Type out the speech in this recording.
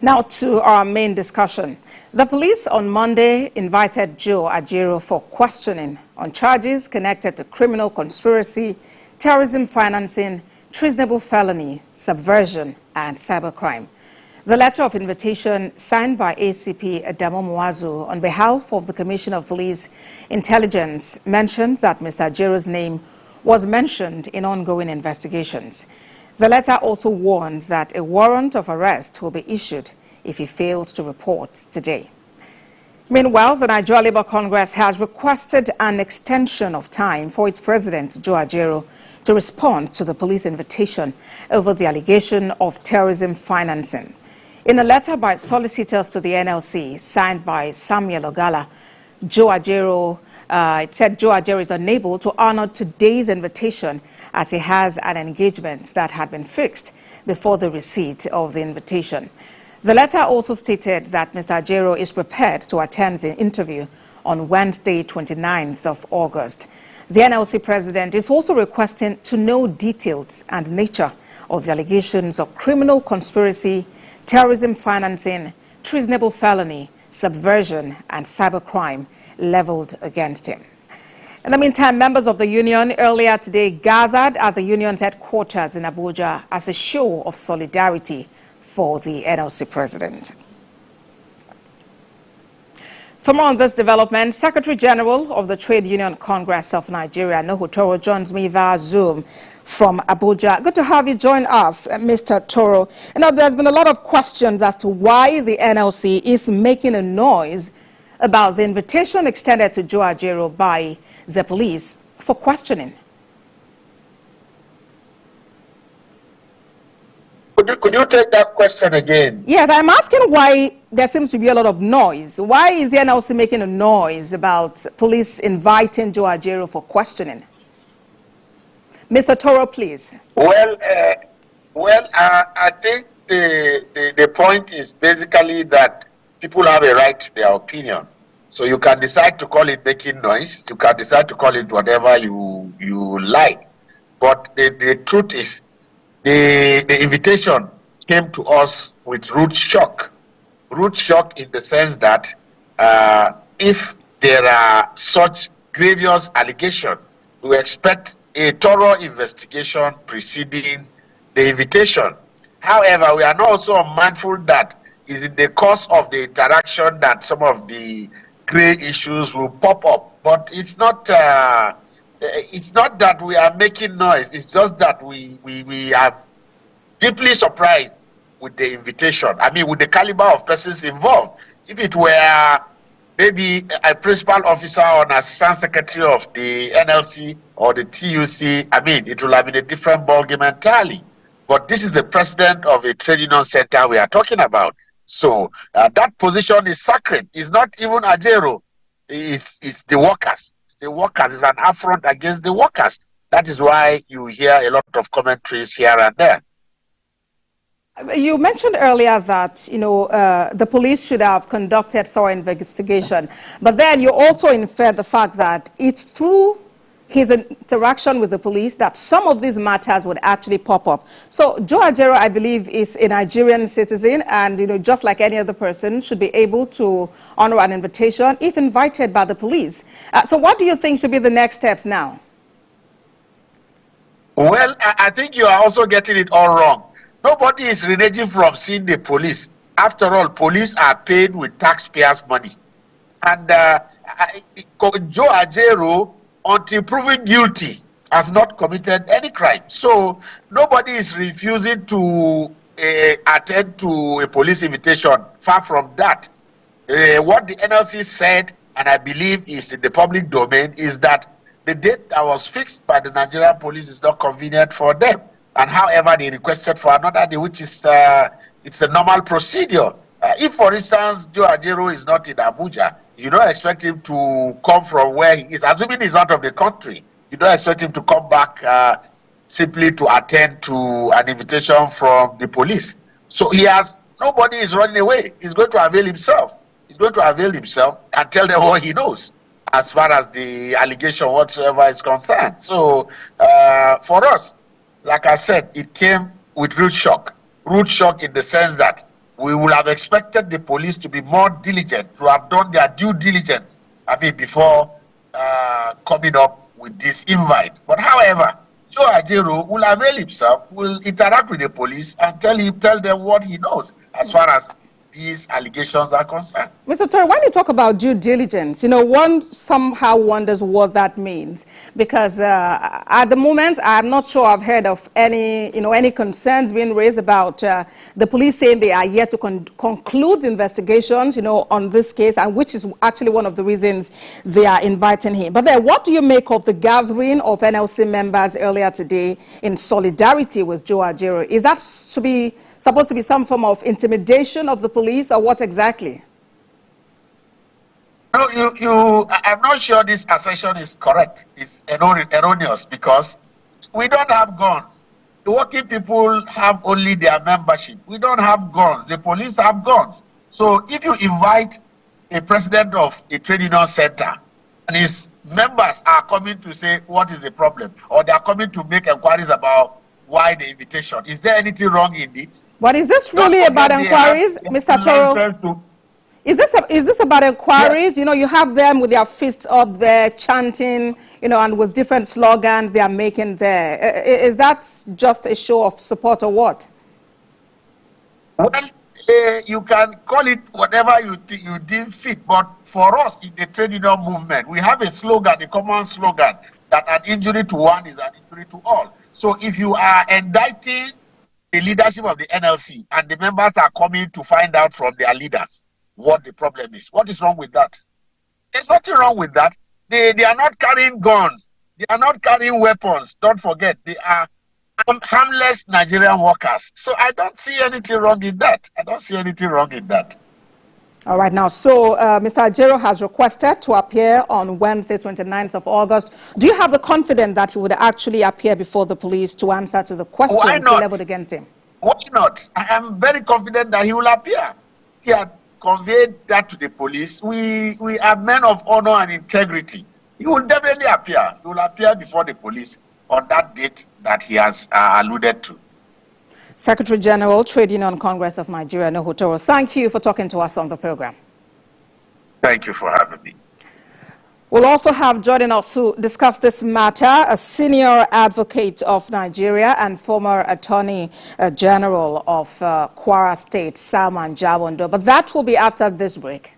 Now to our main discussion. The police on Monday invited Joe Ajaero for questioning on charges connected to criminal conspiracy, terrorism financing, treasonable felony, subversion, and cybercrime. The letter of invitation signed by ACP Adamo Muazu on behalf of the Commission of Police Intelligence mentions that Mr. Ajaero's name was mentioned in ongoing investigations. The letter also warns that a warrant of arrest will be issued if he fails to report today. Meanwhile, the Nigeria Labour Congress has requested an extension of time for its president, Joe Ajaero, to respond to the police invitation over the allegation of terrorism financing. In a letter by solicitors to the NLC, signed by Samuel Ogala, it said Joe Ajaero is unable to honor today's invitation as he has an engagement that had been fixed before the receipt of the invitation. The letter also stated that Mr. Ajaero is prepared to attend the interview on Wednesday, 29th of August. The NLC president is also requesting to know details and nature of the allegations of criminal conspiracy, terrorism financing, treasonable felony, subversion, and cybercrime leveled against him. In the meantime, members of the union earlier today gathered at the union's headquarters in Abuja as a show of solidarity for the NLC president. For more on this development, Secretary General of the Trade Union Congress of Nigeria, Nuhu Toro, joins me via Zoom from Abuja. Good to have you join us, Mr. Toro. You know, there's been a lot of questions as to why the NLC is making a noise about the invitation extended to Joe Ajaero by the police for questioning. Could you take that question again? Yes, I'm asking why there seems to be a lot of noise. Why is the NLC making a noise about police inviting Joe Ajaero for questioning? Mr. Toro, please. Well, I think the point is basically that people have a right to their opinion. So you can decide to call it making noise. You can decide to call it whatever you like. But the truth is, the invitation came to us with root shock. Root shock in the sense that if there are such grievous allegations, we expect a thorough investigation preceding the invitation. However, we are not also mindful that is in the course of the interaction that some of the gray issues will pop up. But it's not that we are making noise. It's just that we are deeply surprised with the invitation. I mean, with the caliber of persons involved. If it were maybe a principal officer or an assistant secretary of the NLC or the TUC, I mean, it will have been a different ballgame entirely. But this is the president of a trade union center we are talking about. So that position is sacred. It's not even Ajaero. It's the workers. It's the workers. It's an affront against the workers. That is why you hear a lot of commentaries here and there. You mentioned earlier that, you know, the police should have conducted thorough investigation. But then you also inferred the fact that it's through his interaction with the police that some of these matters would actually pop up. So Joe Ajaero, I believe, is a Nigerian citizen and, you know, just like any other person, should be able to honor an invitation if invited by the police. So what do you think should be the next steps now? Well, I think you are also getting it all wrong. Nobody is reneging from seeing the police. After all, police are paid with taxpayers' money. And Joe Ajaero, until proven guilty, has not committed any crime. So nobody is refusing to attend to a police invitation. Far from that. What the NLC said, and I believe is in the public domain, is that the date that was fixed by the Nigerian police is not convenient for them. And however, they requested for another day, which is it's a normal procedure. If, for instance, Joe Ajaero is not in Abuja, you don't expect him to come from where he is. Assuming he's out of the country, you don't expect him to come back simply to attend to an invitation from the police. So nobody is running away. He's going to avail himself. He's going to avail himself and tell them what he knows as far as the allegation whatsoever is concerned. So for us, like I said, it came with root shock. Root shock in the sense that we would have expected the police to be more diligent, to have done their due diligence, before coming up with this invite. But however, Joe Ajaero will avail himself, will interact with the police and tell them what he knows as far as these allegations are concerned. Mr. Torre, when you talk about due diligence, one somehow wonders what that means, because at the moment, I'm not sure I've heard of any concerns being raised about the police saying they are yet to conclude investigations, on this case, and which is actually one of the reasons they are inviting him. But then, what do you make of the gathering of NLC members earlier today in solidarity with Joe Ajaero? Is that supposed to be some form of intimidation of the police, or what exactly? No, I'm not sure this assertion is correct. It's erroneous, because we don't have guns. The working people have only their membership. We don't have guns. The police have guns. So if you invite a president of a trade union center and his members are coming to say what is the problem, or they are coming to make inquiries about why the invitation, is there anything wrong in it? But is this really about inquiries, Mr. Toro? Is this about inquiries? Yes. You have them with their fists up there chanting, and with different slogans they are making there. Is that just a show of support or what? Well, you can call it whatever you deem fit, but for us in the trade union movement, we have a slogan, a common slogan, that an injury to one is an injury to all. So if you are indicting the leadership of the NLC and the members are coming to find out from their leaders what the problem is, what is wrong with that? There's nothing wrong with that. They are not carrying guns. They are not carrying weapons. Don't forget, they are harmless Nigerian workers. So I don't see anything wrong in that. I don't see anything wrong in that. All right, now, so Mr. Ajaero has requested to appear on Wednesday, 29th of August. Do you have the confidence that he would actually appear before the police to answer to the questions leveled against him? Why not? I am very confident that he will appear. He had conveyed that to the police. We are men of honor and integrity. He will definitely appear. He will appear before the police on that date that he has alluded to. Secretary General, Trade Union Congress of Nigeria, Nuhu Toro, thank you for talking to us on the program. Thank you for having me. We'll also have joining us to discuss this matter a senior advocate of Nigeria and former Attorney General of Kwara State, Salman Jawondo. But that will be after this break.